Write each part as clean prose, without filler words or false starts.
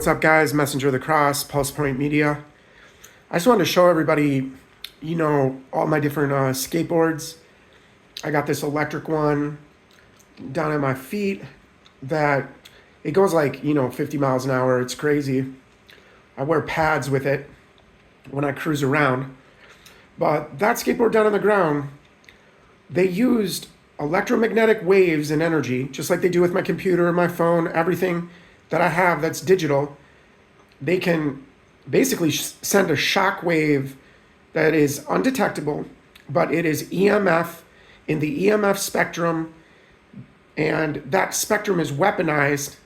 what's up, guys? Messenger of the Cross, Pulse Point Media. I just wanted to show everybody, all my different skateboards. I got this electric one down at my feet that it goes like, 50 miles an hour. It's crazy. I wear pads with it when I cruise around. But that skateboard down on the ground, they used electromagnetic waves and energy, just like they do with my computer, my phone, everything that I have that's digital. They can basically send a shock wave that is undetectable, but it is EMF in the EMF spectrum, and that spectrum is weaponized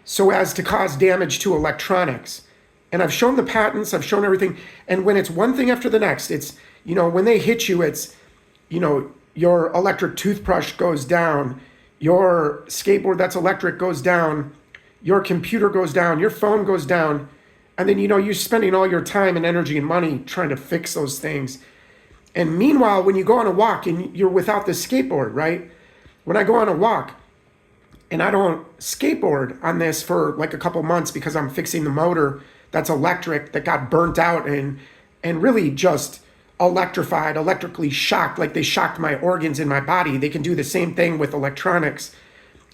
so as to cause damage to electronics. And I've shown the patents, I've shown everything, and when it's one thing after the next, it's, when they hit you, it's, your electric toothbrush goes down, your skateboard that's electric goes down, your computer goes down, your phone goes down, and then, you're spending all your time and energy and money trying to fix those things. And meanwhile, when you go on a walk and you're without the skateboard, right? When I go on a walk and I don't skateboard on this for like a couple months because I'm fixing the motor that's electric that got burnt out and really just electrified, electrically shocked, like they shocked my organs in my body. They can do the same thing with electronics.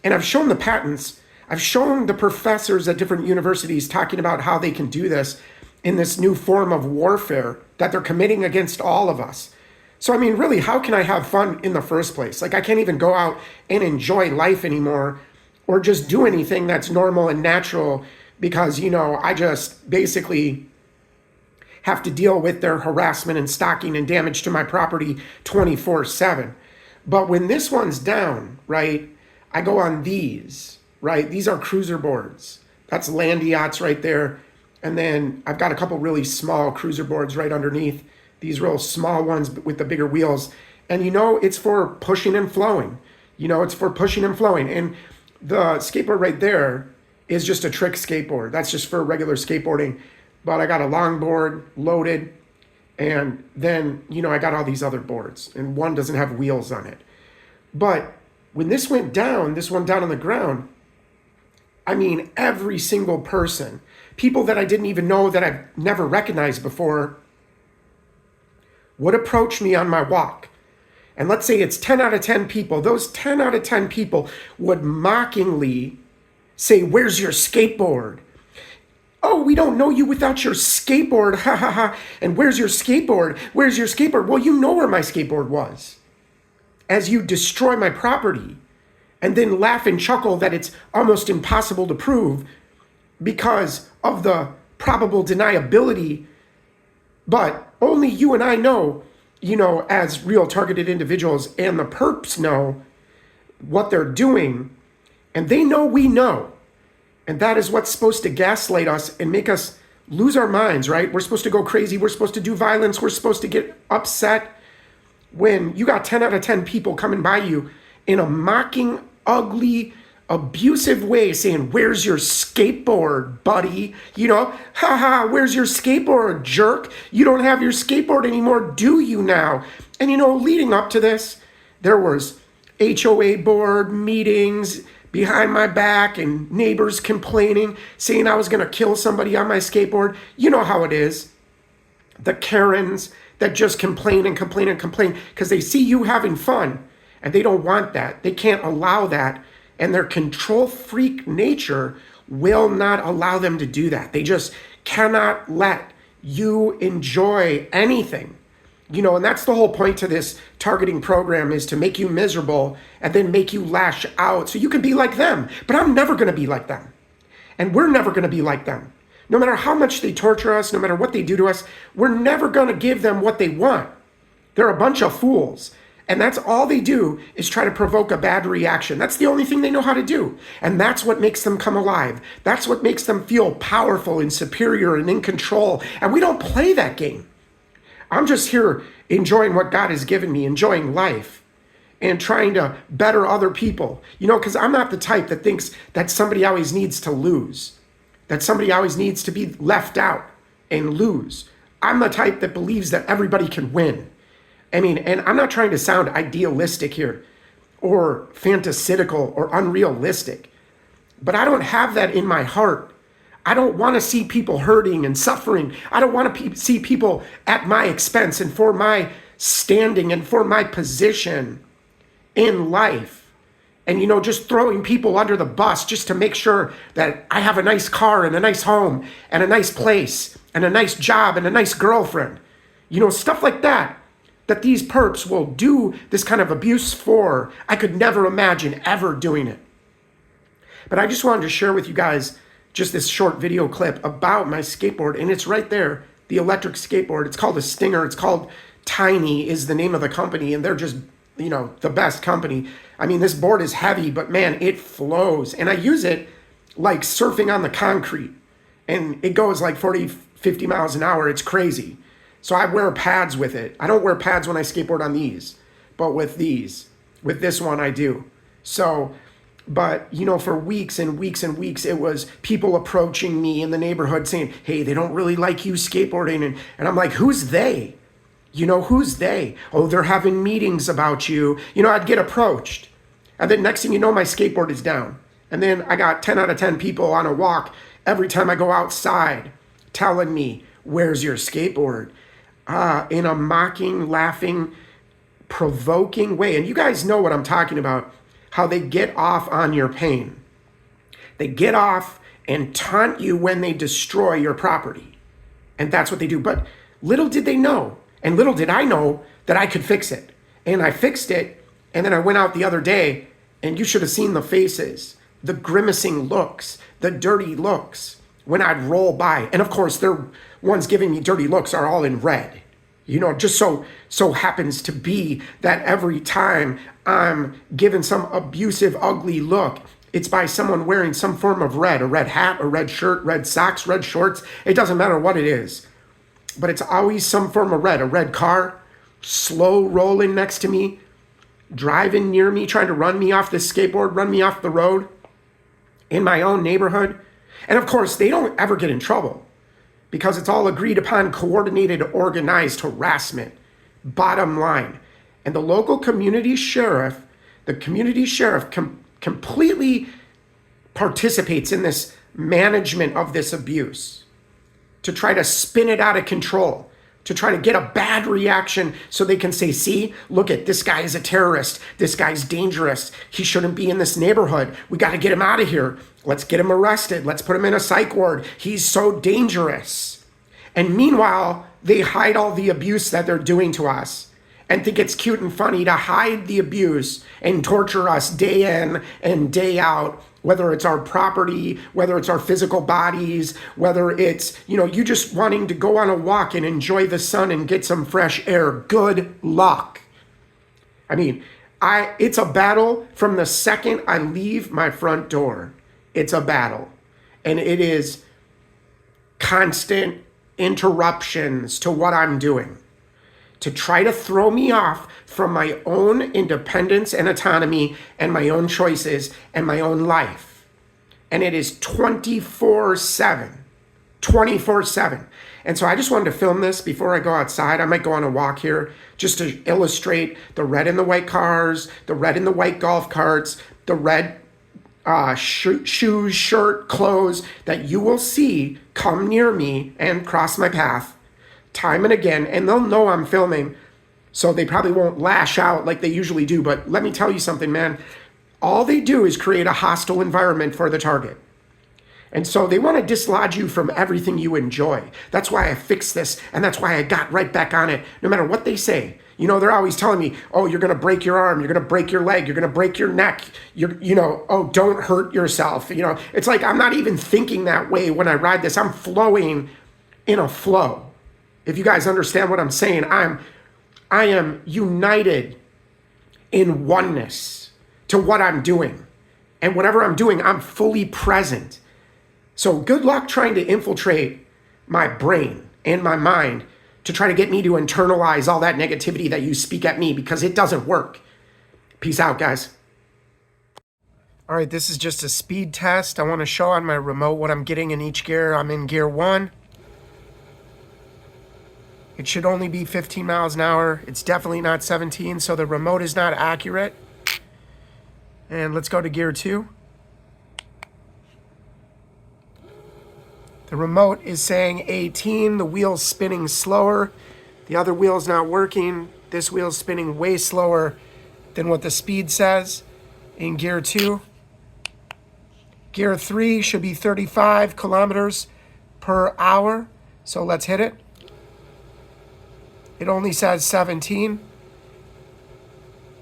And I've shown the patents. I've shown the professors at different universities talking about how they can do this in this new form of warfare that they're committing against all of us. So, really, how can I have fun in the first place? Like, I can't even go out and enjoy life anymore or just do anything that's normal and natural because, I just basically have to deal with their harassment and stalking and damage to my property 24/7. But when this one's down, right, I go on these, right? These are cruiser boards. That's land yachts right there. And then I've got a couple really small cruiser boards right underneath, these real small ones with the bigger wheels. And it's for pushing and flowing. It's for pushing and flowing. And the skateboard right there is just a trick skateboard. That's just for regular skateboarding. But I got a longboard loaded, and then, I got all these other boards, and one doesn't have wheels on it. But when this went down, this one down on the ground, every single person, people that I didn't even know that I've never recognized before, would approach me on my walk. And let's say it's 10 out of 10 people. Those 10 out of 10 people would mockingly say, "Where's your skateboard? Oh, we don't know you without your skateboard, ha ha ha. And where's your skateboard? Where's your skateboard?" Well, you know where my skateboard was. As you destroy my property and then laugh and chuckle that it's almost impossible to prove because of the probable deniability. But only you and I know, as real targeted individuals, and the perps know what they're doing, and they know we know. And that is what's supposed to gaslight us and make us lose our minds, right? We're supposed to go crazy. We're supposed to do violence. We're supposed to get upset when you got 10 out of 10 people coming by you in a mocking, ugly, abusive way saying, "Where's your skateboard, buddy? Ha ha, where's your skateboard, jerk? You don't have your skateboard anymore, do you now?" And leading up to this, there was HOA board meetings behind my back and neighbors complaining, saying I was going to kill somebody on my skateboard. You know how it is. The Karens that just complain and complain and complain because they see you having fun and they don't want that. They can't allow that. And their control freak nature will not allow them to do that. They just cannot let you enjoy anything. And that's the whole point to this targeting program, is to make you miserable and then make you lash out so you can be like them. But I'm never going to be like them. And we're never going to be like them. No matter how much they torture us, no matter what they do to us, we're never going to give them what they want. They're a bunch of fools. And that's all they do, is try to provoke a bad reaction. That's the only thing they know how to do. And that's what makes them come alive. That's what makes them feel powerful and superior and in control. And we don't play that game. I'm just here enjoying what God has given me, enjoying life, and trying to better other people. Because I'm not the type that thinks that somebody always needs to lose, that somebody always needs to be left out and lose. I'm the type that believes that everybody can win. And I'm not trying to sound idealistic here or fantasistical or unrealistic, but I don't have that in my heart. I don't want to see people hurting and suffering. I don't want to see people at my expense and for my standing and for my position in life. And, just throwing people under the bus just to make sure that I have a nice car and a nice home and a nice place and a nice job and a nice girlfriend. Stuff like that these perps will do this kind of abuse for. I could never imagine ever doing it. But I just wanted to share with you guys just this short video clip about my skateboard, and it's right there, the electric skateboard. It's called a Stinger. It's called Tiny is the name of the company, and they're just, the best company. I mean, this board is heavy, but man, it flows. And I use it like surfing on the concrete, and it goes like 40, 50 miles an hour. It's crazy. So I wear pads with it. I don't wear pads when I skateboard on these, but with this one I do. So, but for weeks and weeks and weeks, it was people approaching me in the neighborhood saying, hey, they don't really like you skateboarding. And I'm like, who's they? Who's they? Oh, they're having meetings about you. I'd get approached. And then next thing you know, my skateboard is down. And then I got 10 out of 10 people on a walk every time I go outside telling me, where's your skateboard? In a mocking, laughing, provoking way. And you guys know what I'm talking about, how they get off on your pain. They get off and taunt you when they destroy your property. And that's what they do. But little did they know, and little did I know, that I could fix it. And I fixed it, and then I went out the other day, and you should have seen the faces, the grimacing looks, the dirty looks when I'd roll by. And of course, their ones giving me dirty looks are all in red. Just so happens to be that every time I'm given some abusive, ugly look, it's by someone wearing some form of red, a red hat, a red shirt, red socks, red shorts. It doesn't matter what it is, but it's always some form of red, a red car, slow rolling next to me, driving near me, trying to run me off the skateboard, run me off the road in my own neighborhood. And of course, they don't ever get in trouble, because it's all agreed upon, coordinated, organized harassment, bottom line. And the local community sheriff, completely participates in this management of this abuse to try to spin it out of control, to try to get a bad reaction so they can say, see, look at this guy is a terrorist. This guy's dangerous. He shouldn't be in this neighborhood. We got to get him out of here. Let's get him arrested. Let's put him in a psych ward. He's so dangerous. And meanwhile, they hide all the abuse that they're doing to us and think it's cute and funny to hide the abuse and torture us day in and day out, whether it's our property, whether it's our physical bodies, whether it's, you just wanting to go on a walk and enjoy the sun and get some fresh air. Good luck. I mean, it's a battle from the second I leave my front door. It's a battle. And it is constant interruptions to what I'm doing to try to throw me off from my own independence and autonomy and my own choices and my own life. And it is 24/7. And so I just wanted to film this before I go outside. I might go on a walk here just to illustrate the red and the white cars, the red and the white golf carts, the red shoes, shirt, clothes that you will see come near me and cross my path time and again. And they'll know I'm filming, so they probably won't lash out like they usually do. But let me tell you something, man. All they do is create a hostile environment for the target. And so they want to dislodge you from everything you enjoy. That's why I fixed this, and that's why I got right back on it, no matter what they say. They're always telling me, oh, you're going to break your arm, you're going to break your leg, you're going to break your neck, oh, don't hurt yourself. It's like I'm not even thinking that way when I ride this. I'm flowing in a flow. If you guys understand what I'm saying, I am united in oneness to what I'm doing. And whatever I'm doing, I'm fully present. So good luck trying to infiltrate my brain and my mind to try to get me to internalize all that negativity that you speak at me, because it doesn't work. Peace out, guys. All right, this is just a speed test. I want to show on my remote what I'm getting in each gear. I'm in gear 1. It should only be 15 miles an hour. It's definitely not 17, so the remote is not accurate. And let's go to gear 2. The remote is saying 18. The wheel's spinning slower. The other wheel's not working. This wheel's spinning way slower than what the speed says in gear 2. Gear 3 should be 35 kilometers per hour. So let's hit it. It only says 17.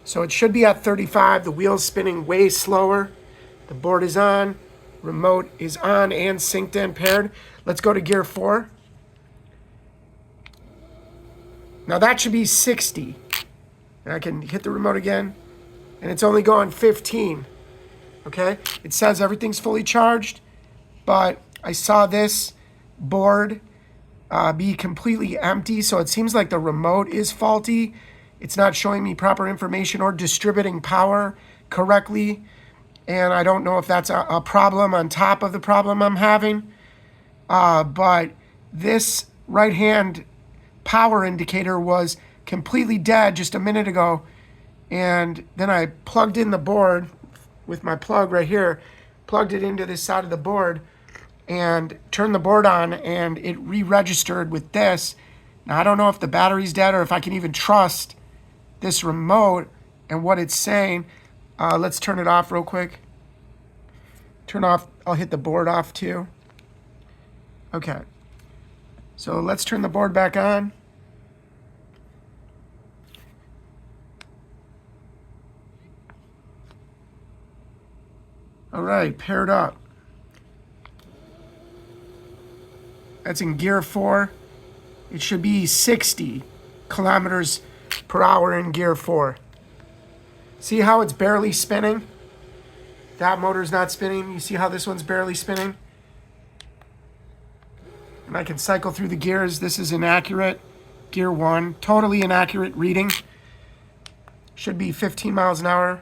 So it should be at 35. The wheel's spinning way slower. The board is on. Remote is on and synced and paired. Let's go to gear 4. Now that should be 60. And I can hit the remote again. And it's only going 15. Okay? It says everything's fully charged. But I saw this board be completely empty. So it seems like the remote is faulty. It's not showing me proper information or distributing power correctly. And I don't know if that's a problem on top of the problem I'm having. But this right-hand power indicator was completely dead just a minute ago. And then I plugged in the board with my plug right here, plugged it into this side of the board, and turned the board on, and it re-registered with this. Now, I don't know if the battery's dead or if I can even trust this remote and what it's saying. Let's turn it off real quick. Turn off, I'll hit the board off too. Okay. So let's turn the board back on. All right, paired up. That's in gear 4. It should be 60 kilometers per hour in gear 4. See how it's barely spinning? That motor's not spinning. You see how this one's barely spinning? And I can cycle through the gears. This is inaccurate. Gear 1, totally inaccurate reading. Should be 15 miles an hour.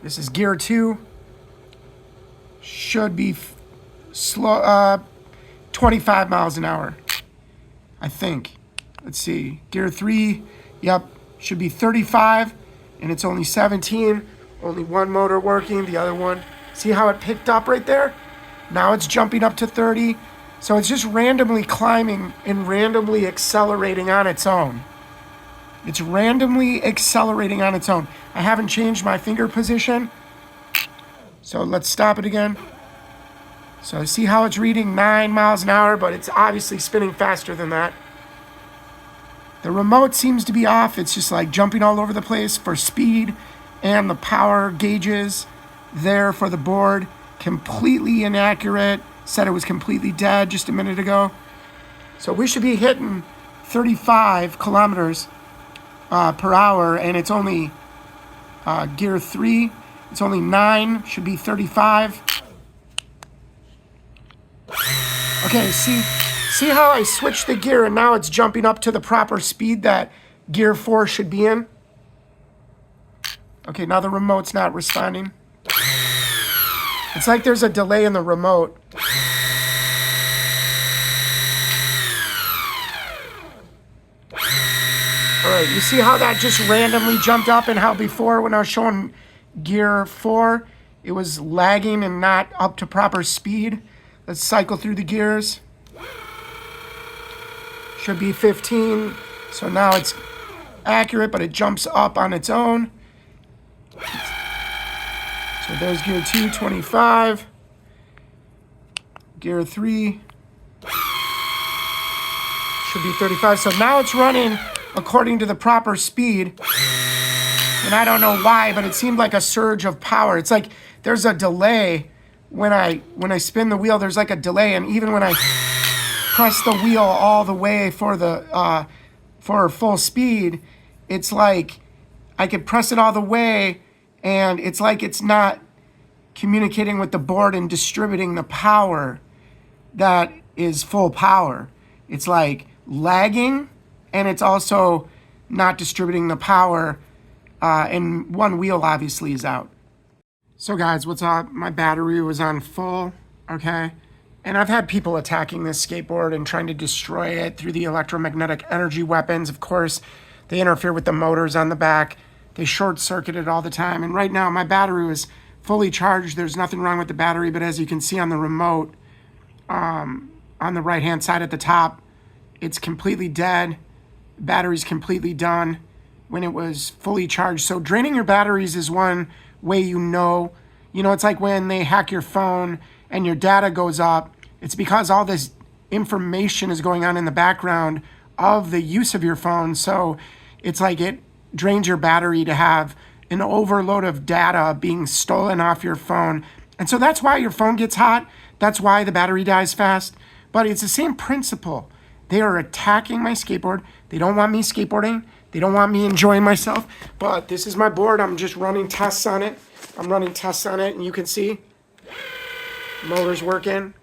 This is gear 2. Should be slow, 25 miles an hour, I think. Let's see. Gear 3, yep, should be 35, and it's only 17. Only one motor working, the other one. See how it picked up right there? Now it's jumping up to 30. So it's just randomly climbing and randomly accelerating on its own. It's randomly accelerating on its own. I haven't changed my finger position. So let's stop it again. So see how it's reading 9 miles an hour, but it's obviously spinning faster than that. The remote seems to be off. It's just like jumping all over the place for speed, and the power gauges there for the board, completely inaccurate. Said it was completely dead just a minute ago. So we should be hitting 35 kilometers per hour, and it's only gear 3. It's only 9, should be 35. Okay, see how I switched the gear and now it's jumping up to the proper speed that gear 4 should be in? Okay, now the remote's not responding. It's like there's a delay in the remote. All right, you see how that just randomly jumped up, and how before when I was showing gear 4, it was lagging and not up to proper speed? Let's cycle through the gears. Should be 15. So now it's accurate, but it jumps up on its own. So there's gear 2, 25. Gear 3 should be 35. So now it's running according to the proper speed. And I don't know why, but it seemed like a surge of power. It's like there's a delay when I spin the wheel. There's like a delay, and even when I press the wheel all the way for the for full speed, it's like I could press it all the way, and it's like it's not communicating with the board and distributing the power that is full power. It's like lagging, and it's also not distributing the power, and one wheel obviously is out. So guys, what's up? My battery was on full, okay? And I've had people attacking this skateboard and trying to destroy it through the electromagnetic energy weapons. Of course, they interfere with the motors on the back. They short circuit it all the time. And right now, my battery was fully charged. There's nothing wrong with the battery, but as you can see on the remote, on the right-hand side at the top. It's completely dead. Battery's completely done when it was fully charged. So draining your batteries is one way you know. You know, it's like when they hack your phone and your data goes up. It's because all this information is going on in the background of the use of your phone. So it's like it drains your battery to have an overload of data being stolen off your phone. And so that's why your phone gets hot. That's why the battery dies fast. But it's the same principle. They are attacking my skateboard. They don't want me skateboarding. They don't want me enjoying myself. But this is my board. I'm just running tests on it. And you can see motor's working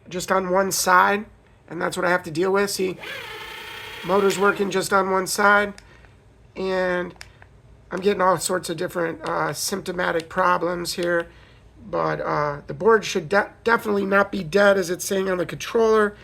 just on one side. And that's what I have to deal with. See, motor's working just on one side. And I'm getting all sorts of different symptomatic problems here. But the board should definitely not be dead as it's saying on the controller.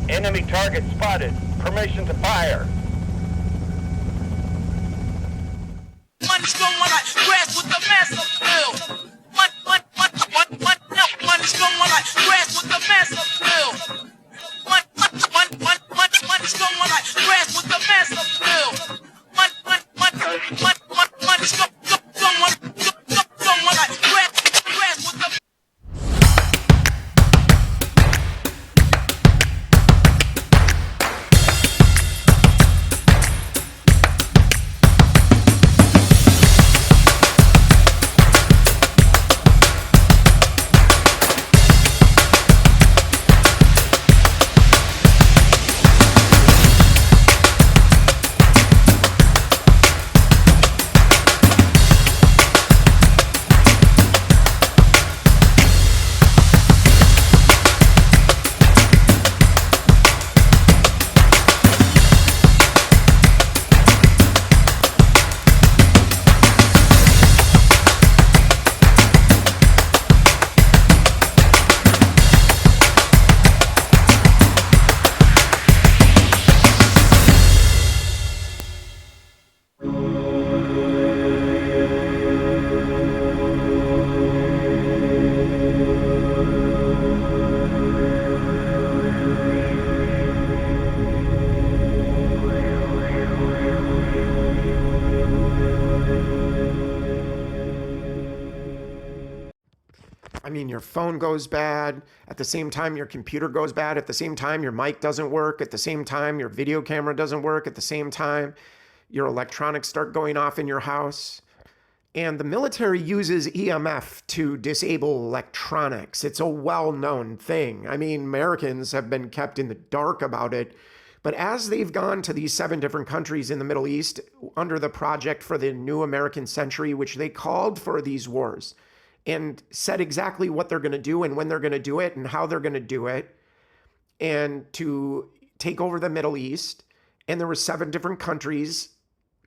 Enemy target spotted. Permission to fire. Money's going like grass with the massive bill. Money's going like grass with the massive bill. Money's going like grass with the massive bill. Money's going like grass with the. I mean, your phone goes bad. At the same time, your computer goes bad. At the same time, your mic doesn't work. At the same time, your video camera doesn't work. At the same time, your electronics start going off in your house. And the military uses EMF to disable electronics. It's a well-known thing. I mean, Americans have been kept in the dark about it. But as they've gone to these 7 different countries in the Middle East under the Project for the New American Century, which they called for these wars, and said exactly what they're going to do and when they're going to do it and how they're going to do it, and to take over the Middle East. And there were 7 different countries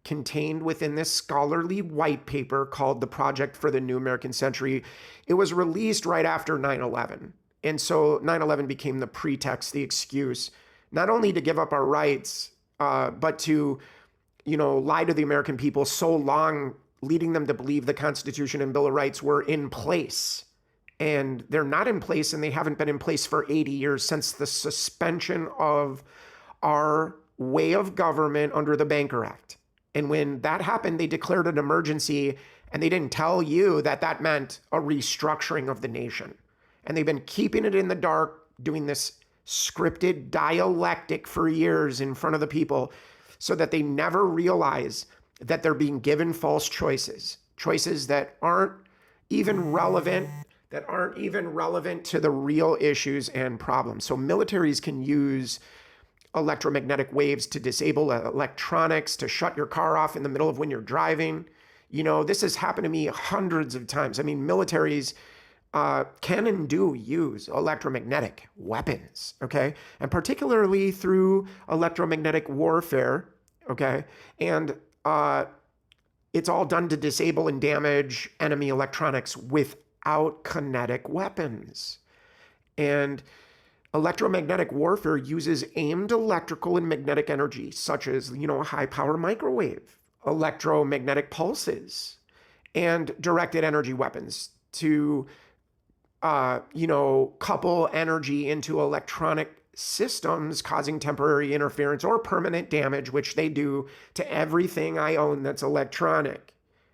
contained within this scholarly white paper called the Project for the New American Century. It was released right after 9/11. And so 9/11 became the pretext, the excuse, not only to give up our rights, but to, lie to the American people so long, leading them to believe the Constitution and Bill of Rights were in place. And they're not in place, and they haven't been in place for 80 years since the suspension of our way of government under the Banker Act. And when that happened, they declared an emergency, and they didn't tell you that that meant a restructuring of the nation. And they've been keeping it in the dark, doing this scripted dialectic for years in front of the people so that they never realize that they're being given false choices that aren't even relevant, to the real issues and problems. So militaries can use electromagnetic waves to disable electronics, to shut your car off in the middle of when you're driving. This has happened to me hundreds of times. I mean, militaries can and do use electromagnetic weapons, okay? And particularly through electromagnetic warfare, okay? And it's all done to disable and damage enemy electronics without kinetic weapons. And electromagnetic warfare uses aimed electrical and magnetic energy, such as, high power microwave, electromagnetic pulses, and directed energy weapons to, couple energy into electronic systems, causing temporary interference or permanent damage, which they do to everything I own that's electronic.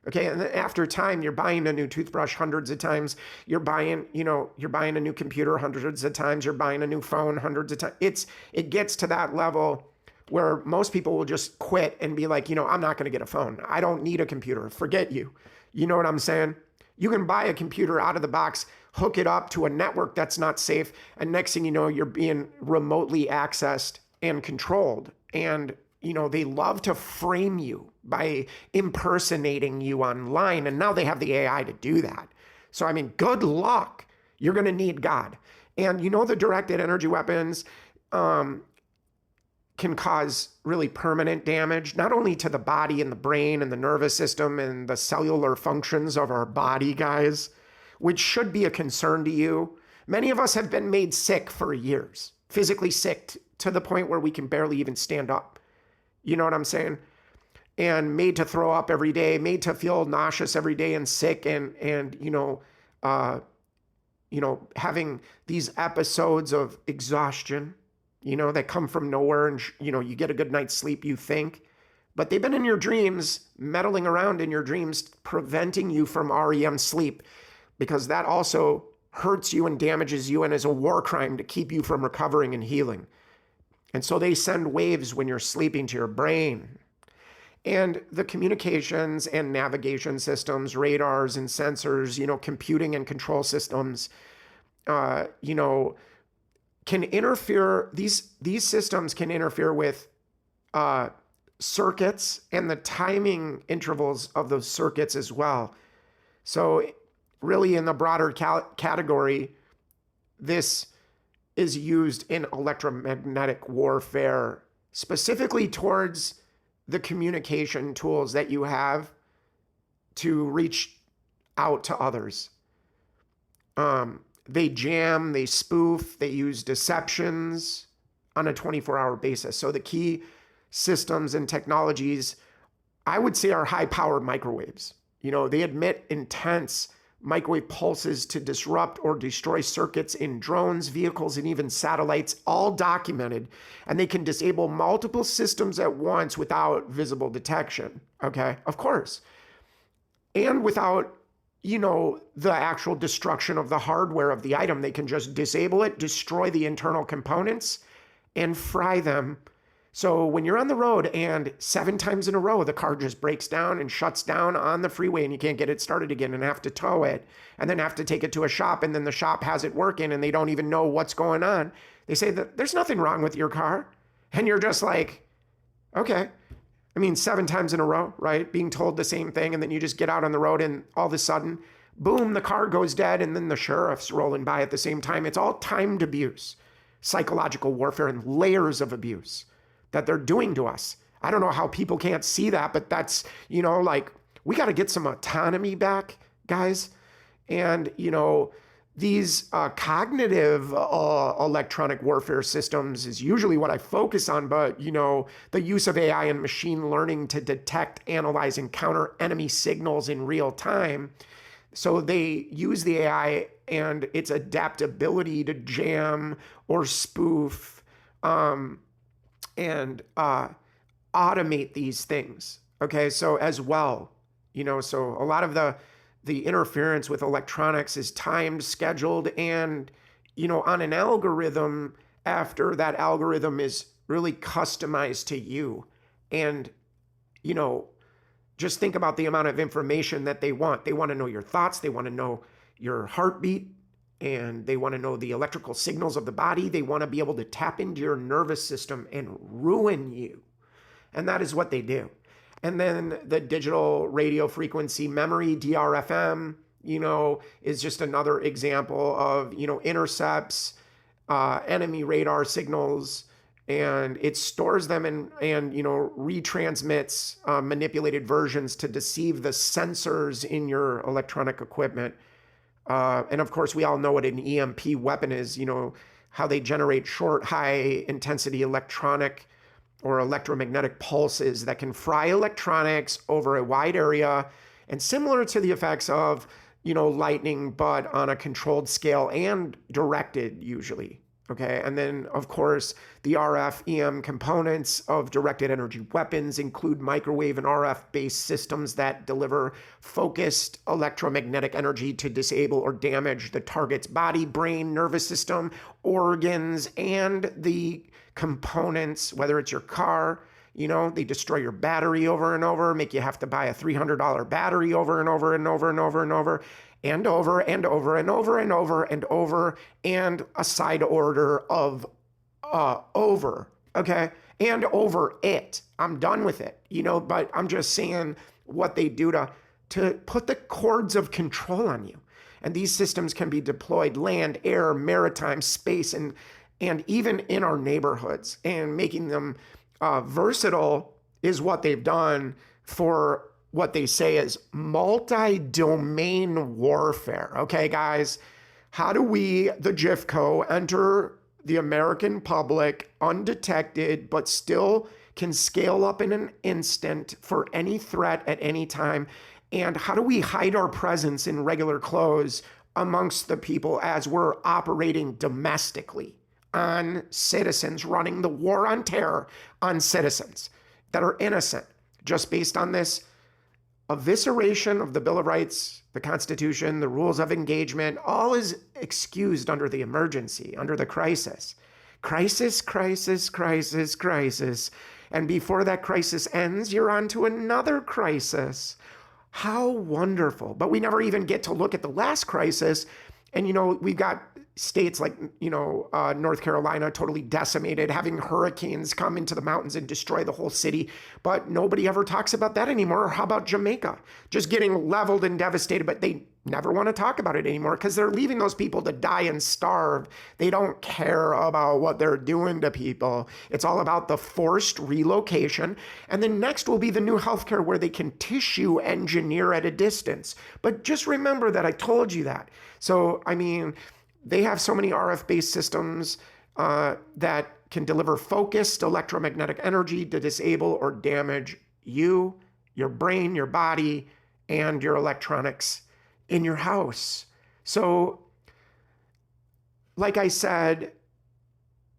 Okay, and then after time, you're buying a new toothbrush hundreds of times. You're buying a new computer hundreds of times. You're buying a new phone hundreds of times. It gets to that level where most people will just quit and be like, I'm not going to get a phone. I don't need a computer. Forget you. You know what I'm saying? You can buy a computer out of the box, hook it up to a network that's not safe, and next thing you know, you're being remotely accessed and controlled. And they love to frame you by impersonating you online. And now they have the AI to do that. So, good luck. You're going to need God. And the directed energy weapons can cause really permanent damage, not only to the body and the brain and the nervous system and the cellular functions of our body, guys, which should be a concern to you. Many of us have been made sick for years, physically sick to the point where we can barely even stand up. You know what I'm saying? And made to throw up every day, made to feel nauseous every day and sick and having these episodes of exhaustion, that come from nowhere and, you get a good night's sleep, you think. But they've been in your dreams, meddling around in your dreams, preventing you from REM sleep, because that also hurts you and damages you and is a war crime to keep you from recovering and healing. And so they send waves when you're sleeping to your brain. And the communications and navigation systems, radars and sensors, computing and control systems, can interfere. These systems can interfere with circuits and the timing intervals of those circuits as well. So really in the broader category, this is used in electromagnetic warfare, specifically towards the communication tools that you have to reach out to others. They jam, they spoof, they use deceptions on a 24-hour basis. So the key systems and technologies, I would say, are high-powered microwaves. They emit intense microwave pulses to disrupt or destroy circuits in drones, vehicles, and even satellites, all documented. And they can disable multiple systems at once without visible detection, okay? Of course. And without, the actual destruction of the hardware of the item. They can just disable it, destroy the internal components, and fry them. So when you're on the road and 7 times in a row, the car just breaks down and shuts down on the freeway and you can't get it started again and have to tow it and then have to take it to a shop, and then the shop has it working and they don't even know what's going on. They say that there's nothing wrong with your car. And you're just like, okay. 7 times in a row, right? Being told the same thing, and then you just get out on the road and all of a sudden, boom, the car goes dead, and then the sheriff's rolling by at the same time. It's all timed abuse, psychological warfare, and layers of abuse that they're doing to us. I don't know how people can't see that, but that's, we got to get some autonomy back, guys. And, these cognitive electronic warfare systems is usually what I focus on, but, the use of AI and machine learning to detect, analyze, and counter enemy signals in real time. So they use the AI and its adaptability to jam or spoof and automate these things. Okay, so as well, so a lot of the interference with electronics is timed, scheduled, and, on an algorithm after that algorithm is really customized to you. And, just think about the amount of information that they want. They want to know your thoughts. They want to know your heartbeat, and they want to know the electrical signals of the body. They want to be able to tap into your nervous system and ruin you. And that is what they do. And then the digital radio frequency memory, DRFM, is just another example of, intercepts enemy radar signals, and it stores them and retransmits manipulated versions to deceive the sensors in your electronic equipment. And of course, we all know what an EMP weapon is, how they generate short, high intensity electronic or electromagnetic pulses that can fry electronics over a wide area, and similar to the effects of, lightning, but on a controlled scale and directed usually. Okay. And then, of course, the RF EM components of directed energy weapons include microwave and RF based systems that deliver focused electromagnetic energy to disable or damage the target's body, brain, nervous system, organs, and the components, whether it's your car. They destroy your battery over and over, make you have to buy a $300 battery over and over and over and over and over and over and over and over and over and over, and a side order of over, okay? And over it. I'm done with it, but I'm just saying what they do to put the cords of control on you. And these systems can be deployed land, air, maritime, space, and even in our neighborhoods, and making them versatile is what they've done for what they say is multi-domain warfare. Okay, guys, how do we, the JIFCO, enter the American public undetected, but still can scale up in an instant for any threat at any time? And how do we hide our presence in regular clothes amongst the people as we're operating domestically on citizens, running the war on terror on citizens that are innocent, just based on this evisceration of the Bill of Rights, the Constitution, the rules of engagement? All is excused under the emergency, under the crisis. Crisis, crisis, crisis, crisis. And before that crisis ends, you're on to another crisis. How wonderful. But we never even get to look at the last crisis. And, we've got states like, North Carolina totally decimated, having hurricanes come into the mountains and destroy the whole city. But nobody ever talks about that anymore. Or how about Jamaica? Just getting leveled and devastated, but they never want to talk about it anymore because they're leaving those people to die and starve. They don't care about what they're doing to people. It's all about the forced relocation. And then next will be the new healthcare where they can tissue engineer at a distance. But just remember that I told you that. So, they have so many RF-based systems that can deliver focused electromagnetic energy to disable or damage you, your brain, your body, and your electronics in your house. So, like I said,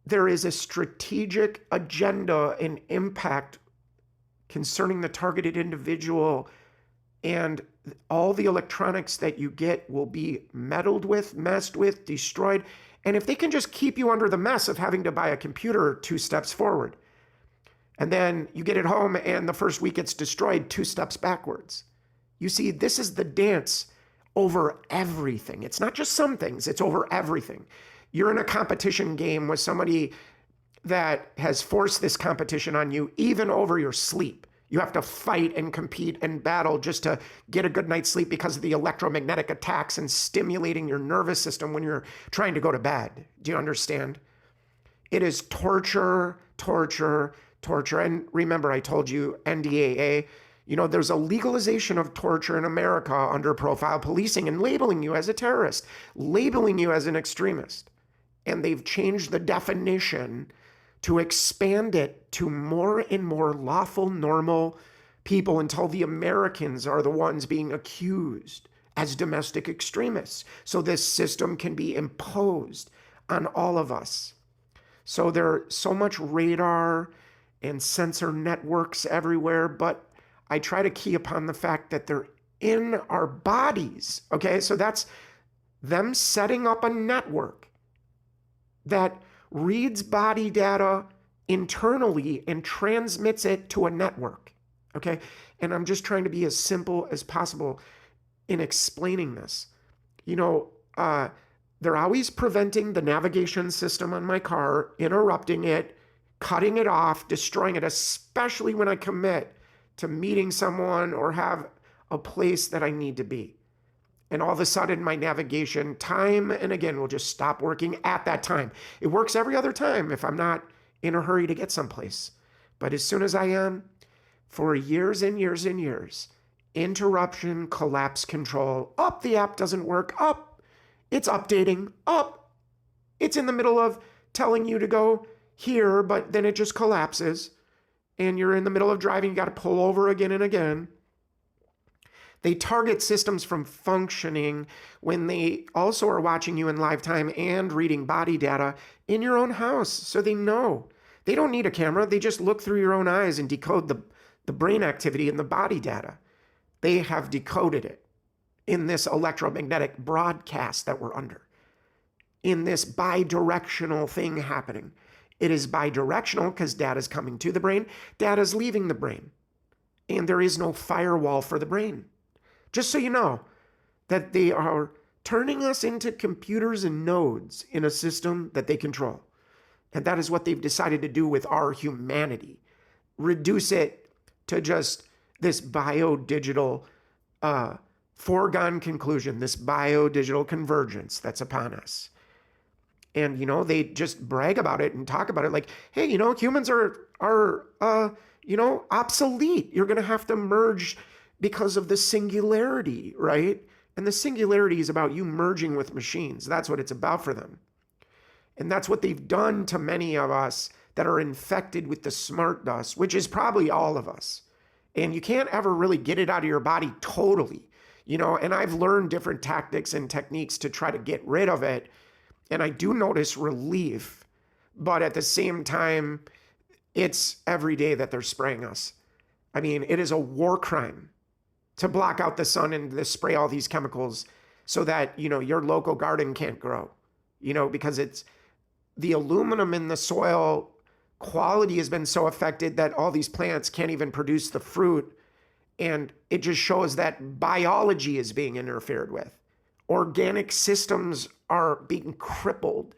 there is a strategic agenda and impact concerning the targeted individual, and all the electronics that you get will be meddled with, messed with, destroyed. And if they can just keep you under the mess of having to buy a computer 2 steps forward, and then you get it home and the first week it's destroyed 2 steps backwards. You see, this is the dance over everything. It's not just some things, it's over everything. You're in a competition game with somebody that has forced this competition on you, even over your sleep. You have to fight and compete and battle just to get a good night's sleep because of the electromagnetic attacks and stimulating your nervous system when you're trying to go to bed. Do you understand? It is torture, torture, torture. And remember, I told you NDAA, there's a legalization of torture in America under profile policing and labeling you as a terrorist, labeling you as an extremist. And they've changed the definition to expand it to more and more lawful, normal people until the Americans are the ones being accused as domestic extremists. So this system can be imposed on all of us. So there's so much radar and sensor networks everywhere, but I try to key upon the fact that they're in our bodies. Okay, so that's them setting up a network that reads body data internally and transmits it to a network, okay? And I'm just trying to be as simple as possible in explaining this. They're always preventing the navigation system on my car, interrupting it, cutting it off, destroying it, especially when I commit to meeting someone or have a place that I need to be. And all of a sudden, my navigation time and again will just stop working at that time. It works every other time if I'm not in a hurry to get someplace. But as soon as I am, for years and years and years, interruption, collapse control, up, the app doesn't work, up, it's updating, up, it's in the middle of telling you to go here, but then it just collapses, and you're in the middle of driving, you got to pull over again and again. They target systems from functioning when they also are watching you in live time and reading body data in your own house, so they know. They don't need a camera. They just look through your own eyes and decode the brain activity and the body data. They have decoded it in this electromagnetic broadcast that we're under, in this bi-directional thing happening. It is bi-directional because data is coming to the brain, data is leaving the brain, and there is no firewall for the brain. Just so you know that they are turning us into computers and nodes in a system that they control. And that is what they've decided to do with our humanity. Reduce it to just this bio-digital foregone conclusion, this bio-digital convergence that's upon us. And, they just brag about it and talk about it like, hey, humans are obsolete. You're going to have to merge because of the singularity, right? And the singularity is about you merging with machines. That's what it's about for them. And that's what they've done to many of us that are infected with the smart dust, which is probably all of us. And you can't ever really get it out of your body totally, and I've learned different tactics and techniques to try to get rid of it. And I do notice relief, but at the same time, it's every day that they're spraying us. I mean, it is a war crime to block out the sun and to spray all these chemicals so that, your local garden can't grow, because it's the aluminum in the soil quality has been so affected that all these plants can't even produce the fruit. And it just shows that biology is being interfered with. Organic systems are being crippled.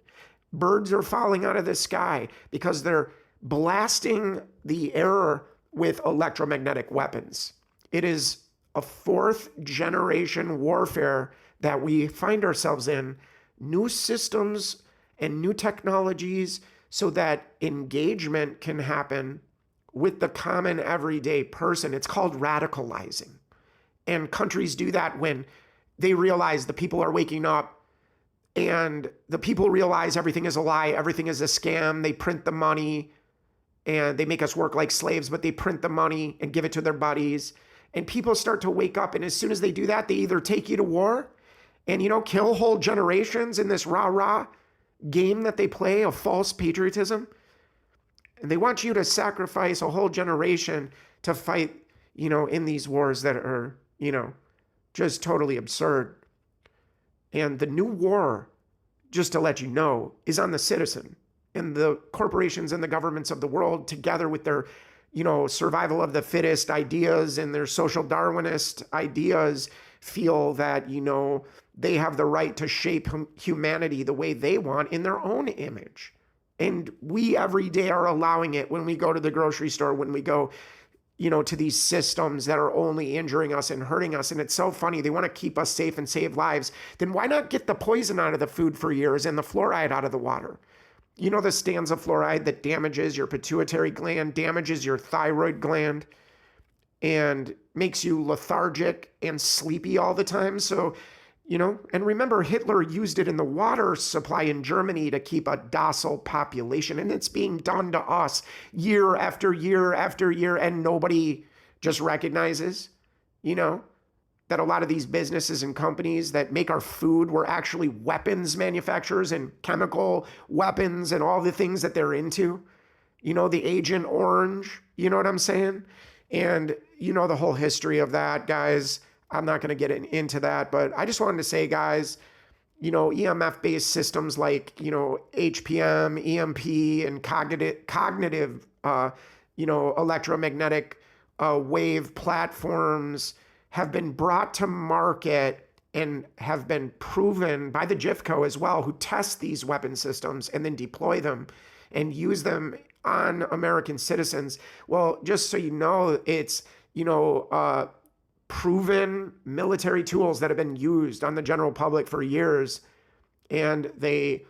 Birds are falling out of the sky because they're blasting the air with electromagnetic weapons. It is a fourth generation warfare that we find ourselves in. New systems and new technologies so that engagement can happen with the common everyday person. It's called radicalizing. And countries do that when they realize the people are waking up and the people realize everything is a lie, everything is a scam. They print the money and they make us work like slaves, but they print the money and give it to their buddies. And people start to wake up. And as soon as they do that, they either take you to war and, kill whole generations in this rah-rah game that they play of false patriotism. And they want you to sacrifice a whole generation to fight, in these wars that are, just totally absurd. And the new war, just to let you know, is on the citizen. And the corporations and the governments of the world, together with their, survival of the fittest ideas and their social Darwinist ideas, feel that, they have the right to shape humanity the way they want in their own image. And we every day are allowing it when we go to the grocery store, when we go, to these systems that are only injuring us and hurting us. And it's so funny. They want to keep us safe and save lives. Then why not get the poison out of the food for years and the fluoride out of the water? The stanza fluoride that damages your pituitary gland, damages your thyroid gland, and makes you lethargic and sleepy all the time. So, and remember, Hitler used it in the water supply in Germany to keep a docile population. And it's being done to us year after year after year. And nobody just recognizes, that a lot of these businesses and companies that make our food were actually weapons manufacturers and chemical weapons and all the things that they're into. The Agent Orange, you know what I'm saying? And the whole history of that, guys. I'm not going to get into that, but I just wanted to say, guys, EMF-based systems like, HPM, EMP, and cognitive, electromagnetic wave platforms have been brought to market and have been proven by the GIFCO as well, who test these weapon systems and then deploy them and use them on American citizens. Well, just so you know, it's, proven military tools that have been used on the general public for years, and they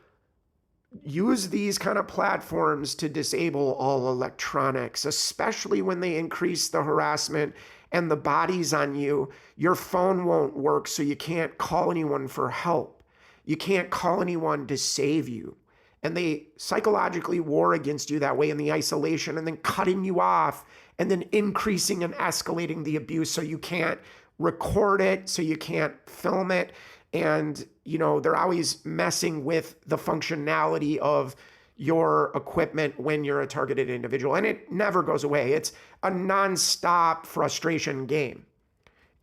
use these kind of platforms to disable all electronics, especially when they increase the harassment and the bodies on you. Your phone won't work, so you can't call anyone for help. You can't call anyone to save you. And they psychologically war against you that way in the isolation, and then cutting you off, and then increasing and escalating the abuse so you can't record it, so you can't film it. And, they're always messing with the functionality of your equipment when you're a targeted individual. And it never goes away. It's a nonstop frustration game.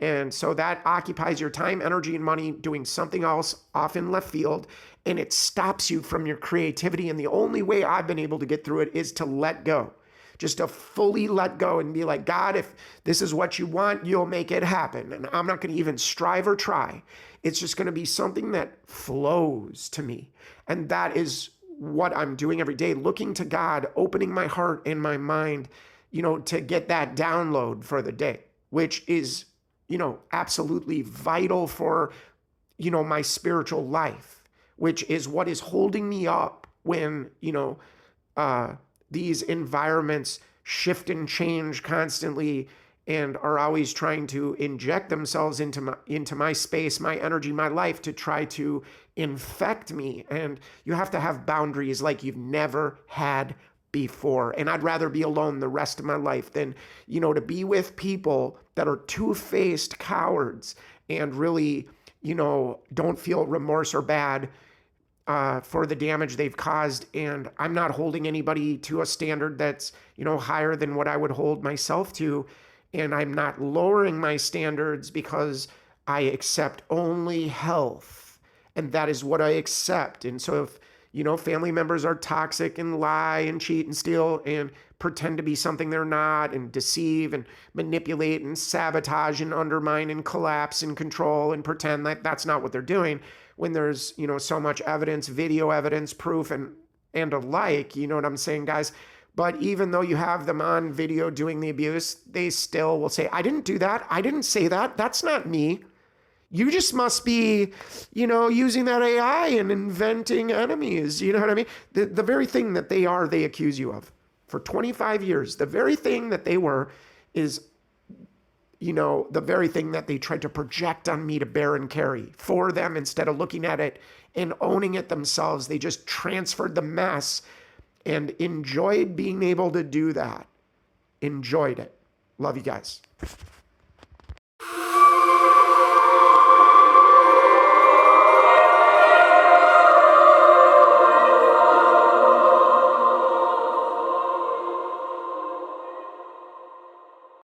And so that occupies your time, energy, and money doing something else off in left field, and it stops you from your creativity. And the only way I've been able to get through it is to let go. Just to fully let go and be like, God, if this is what you want, you'll make it happen. And I'm not going to even strive or try. It's just going to be something that flows to me. And that is what I'm doing every day, looking to God, opening my heart and my mind, to get that download for the day, which is, absolutely vital for, my spiritual life, which is what is holding me up when, these environments shift and change constantly and are always trying to inject themselves into my space, my energy, my life to try to infect me. And you have to have boundaries like you've never had before. And I'd rather be alone the rest of my life than, to be with people that are two-faced cowards and really, don't feel remorse or bad for the damage they've caused. And I'm not holding anybody to a standard that's, higher than what I would hold myself to. And I'm not lowering my standards because I accept only health. And that is what I accept. And so if, family members are toxic and lie and cheat and steal and pretend to be something they're not and deceive and manipulate and sabotage and undermine and collapse and control and pretend that that's not what they're doing, when there's, so much evidence, video evidence, proof, and alike, you know what I'm saying, guys? But even though you have them on video doing the abuse, they still will say, I didn't do that. I didn't say that. That's not me. You just must be, using that AI and inventing enemies. You know what I mean? The very thing that they accuse you of for 25 years, the very thing that they were is, the very thing that they tried to project on me to bear and carry for them. Instead of looking at it and owning it themselves, they just transferred the mess and enjoyed being able to do that. Enjoyed it. Love you guys.